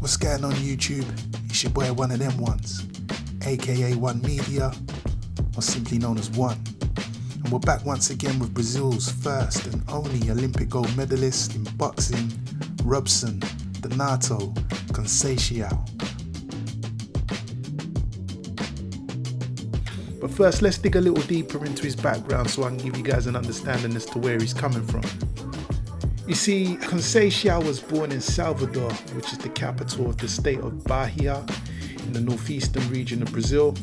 What's going on YouTube? It's your boy wunademones, aka One Media, or simply known as One. And we're back once again with Brazil's first and only Olympic gold medalist in boxing, Robson, the NATO, Conceicao. But first, let's dig a little deeper into his background so I can give you guys an understanding as to where he's coming from. You see, Conceicao was born in Salvador, which is the capital of the state of Bahia in the northeastern region of Brazil.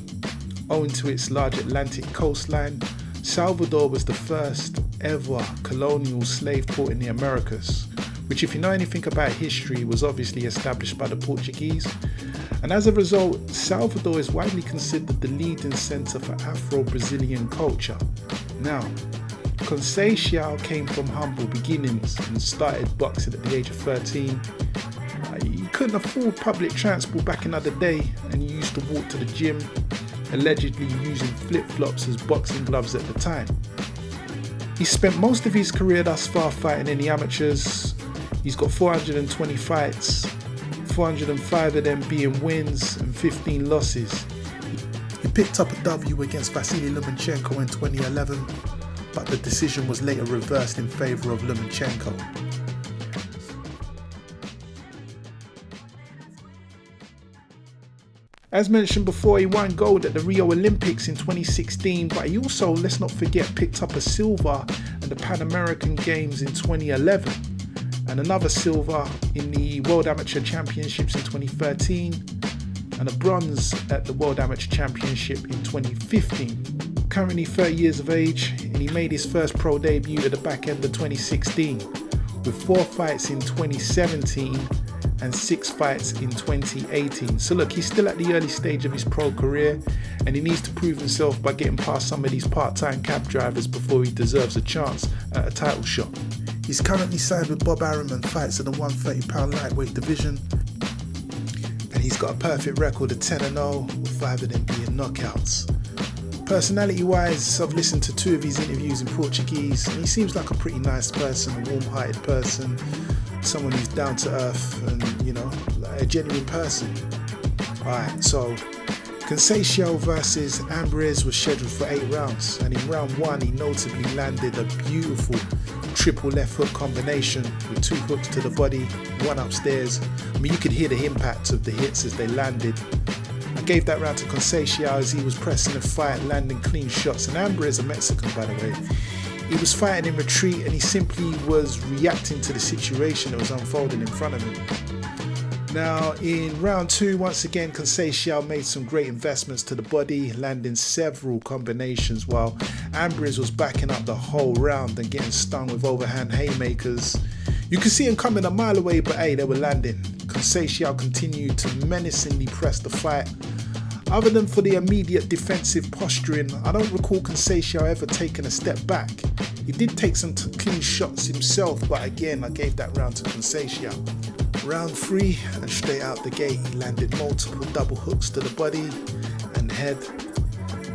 Owing to its large Atlantic coastline, Salvador was the first ever colonial slave port in the Americas, which, if you know anything about history, was obviously established by the Portuguese. And as a result, Salvador is widely considered the leading center for Afro-Brazilian culture. Now, Conceicao came from humble beginnings and started boxing at the age of 13. He couldn't afford public transport back in the day, and he used to walk to the gym, allegedly using flip-flops as boxing gloves at the time. He spent most of his career thus far fighting in the amateurs. He's got 420 fights, 405 of them being wins and 15 losses. He picked up a W against Vasily Lomachenko in 2011, but the decision was later reversed in favour of Lomachenko. As mentioned before, he won gold at the Rio Olympics in 2016, but he also, let's not forget, picked up a silver at the Pan American Games in 2011 and another silver in the World Amateur Championships in 2013 and a bronze at the World Amateur Championship in 2015. Currently 30 years of age, and he made his first pro debut at the back end of 2016 with 4 fights in 2017 and 6 fights in 2018. So look, he's still at the early stage of his pro career, and he needs to prove himself by getting past some of these part-time cab drivers before he deserves a chance at a title shot. He's currently signed with Bob Arum and fights in the 130-pound lightweight division, and he's got a perfect record of 10-0 with 5 of them being knockouts. Personality-wise, I've listened to 2 of his interviews in Portuguese, and he seems like a pretty nice person, a warm-hearted person, someone who's down to earth and, you know, like a genuine person. Alright, so Conceicao versus Ambriz was scheduled for 8 rounds, and in round 1 he notably landed a beautiful triple left hook combination with 2 hooks to the body, 1 upstairs. I mean, you could hear the impact of the hits as they landed. I gave that round to Conceicao as he was pressing the fight, landing clean shots. And Ambriz, a Mexican by the way, he was fighting in retreat, and he simply was reacting to the situation that was unfolding in front of him. Now in round 2, once again Conceicao made some great investments to the body, landing several combinations, while Ambriz was backing up the whole round and getting stung with overhand haymakers. You could see him coming a mile away, but hey, they were landing. Conceicao continued to menacingly press the fight. Other than for the immediate defensive posturing, I don't recall Conceicao ever taking a step back. He did take some clean shots himself, but again, I gave that round to Conceicao. Round 3, and straight out the gate, he landed multiple double hooks to the body and head.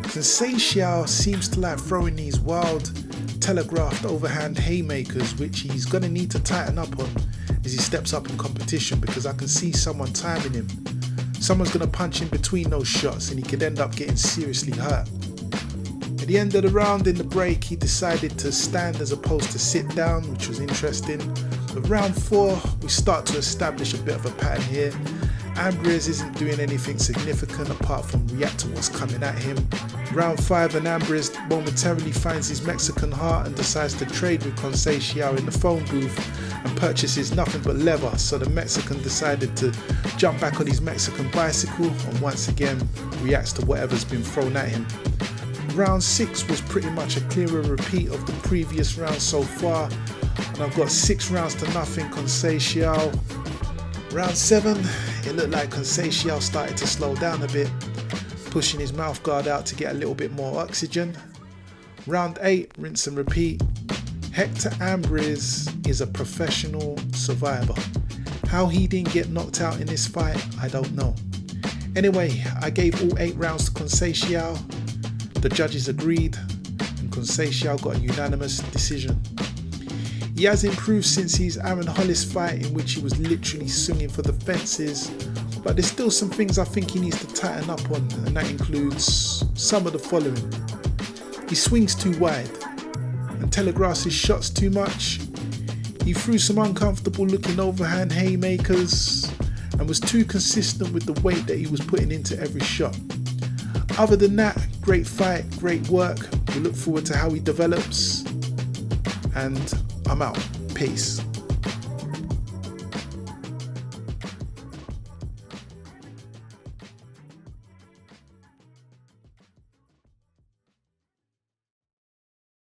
Conceicao seems to like throwing these wild, telegraphed overhand haymakers, which he's going to need to tighten up on as he steps up in competition, because I can see someone timing him. Someone's going to punch in between those shots and he could end up getting seriously hurt. At the end of the round, in the break, he decided to stand as opposed to sit down, which was interesting. But round 4, we start to establish a bit of a pattern here. Ambriz isn't doing anything significant apart from react to what's coming at him. Round 5, and Ambriz momentarily finds his Mexican heart and decides to trade with Conceicao in the phone booth and purchases nothing but leather. So the Mexican decided to jump back on his Mexican bicycle and once again reacts to whatever's been thrown at him. Round 6 was pretty much a clearer repeat of the previous round so far, and I've got 6 rounds to nothing Conceicao. Round 7, it looked like Conceicao started to slow down a bit, pushing his mouth guard out to get a little bit more oxygen. Round 8, rinse and repeat. Hector Ambriz is a professional survivor. How he didn't get knocked out in this fight, I don't know. Anyway, I gave all 8 rounds to Conceicao. The judges agreed, and Conceicao got a unanimous decision. He has improved since his Aaron Hollis fight, in which he was literally swinging for the fences, but there's still some things I think he needs to tighten up on, and that includes some of the following. He swings too wide and telegraphs his shots too much. He threw some uncomfortable looking overhand haymakers and was too consistent with the weight that he was putting into every shot. Other than that, great fight, great work. We look forward to how he develops, and I'm out. Peace.